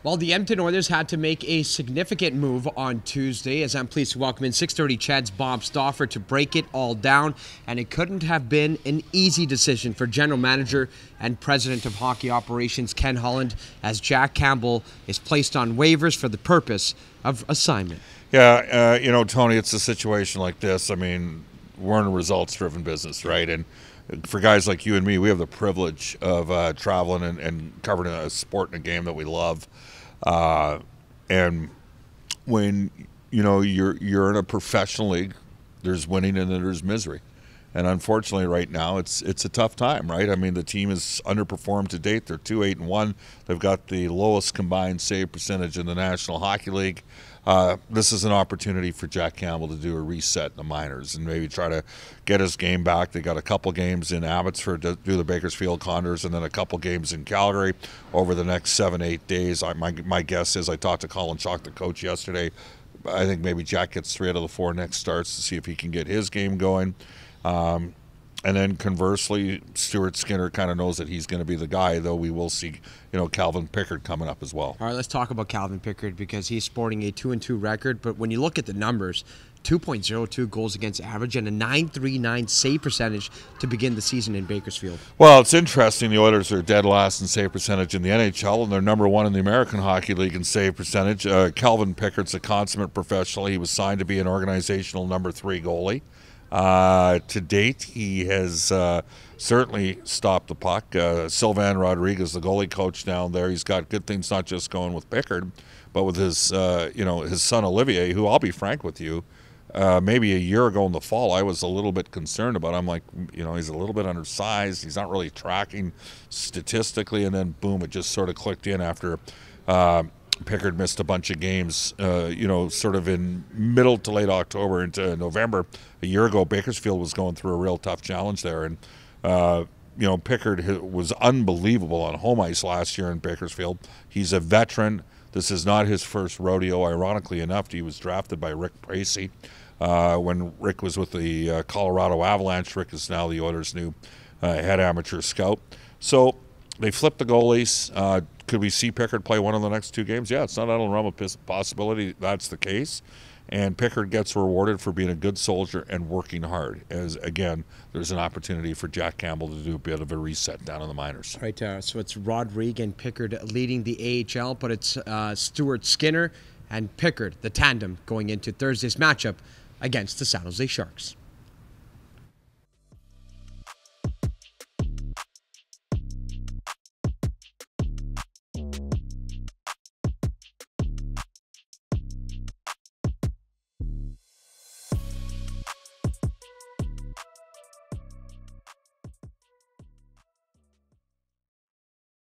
Well, the Edmonton Oilers had to make a significant move on Tuesday, as I'm pleased to welcome in 6:30 Chad's Bob Stauffer to break it all down. And it couldn't have been an easy decision for General Manager and President of Hockey Operations Ken Holland, as Jack Campbell is placed on waivers for the purpose of assignment. Yeah, Tony, it's a situation like this. I mean, we're in a results-driven business, right? And for guys like you and me, we have the privilege of traveling and covering a sport and a game that we love. And when you're in a professional league, there's winning and then there's misery. And unfortunately, right now, it's a tough time, right? I mean, the team has underperformed to date. They're 2-8-1. They've got the lowest combined save percentage in the National Hockey League. This is an opportunity for Jack Campbell to do a reset in the minors and maybe try to get his game back. They got a couple games in Abbotsford to do the Bakersfield Condors, and then a couple games in Calgary over the next 7-8 days. My guess is, I talked to Colin Chalk, the coach, yesterday. I think maybe Jack gets 3 out of the 4 next starts to see if he can get his game going. And then conversely, Stuart Skinner kind of knows that he's going to be the guy, though we will see, Calvin Pickard coming up as well. All right, let's talk about Calvin Pickard, because he's sporting a 2-2 record. But when you look at the numbers, 2.02 goals against average and a .939 save percentage to begin the season in Bakersfield. Well, it's interesting. The Oilers are dead last in save percentage in the NHL, and they're number 1 in the American Hockey League in save percentage. Calvin Pickard's a consummate professional. He was signed to be an organizational number 3 goalie. To date, he has certainly stopped the puck. Sylvain Rodriguez, the goalie coach down there, he's got good things not just going with Pickard, but with his, his son Olivier, who, I'll be frank with you, maybe a year ago in the fall, I was a little bit concerned about. I'm like, he's a little bit undersized. He's not really tracking statistically, and then boom, it just sort of clicked in after Pickard missed a bunch of games, sort of in middle to late October into November. A year ago, Bakersfield was going through a real tough challenge there. And, Pickard was unbelievable on home ice last year in Bakersfield. He's a veteran. This is not his first rodeo. Ironically enough, he was drafted by Rick Bracey when Rick was with the Colorado Avalanche. Rick is now the Oilers' new head amateur scout. So they flipped the goalies. Could we see Pickard play one of the next 2 games? Yeah, it's not out of the realm of possibility that's the case. And Pickard gets rewarded for being a good soldier and working hard. As, again, there's an opportunity for Jack Campbell to do a bit of a reset down in the minors. Right, so it's Rodriguez and Pickard leading the AHL, but it's Stuart Skinner and Pickard, the tandem, going into Thursday's matchup against the San Jose Sharks.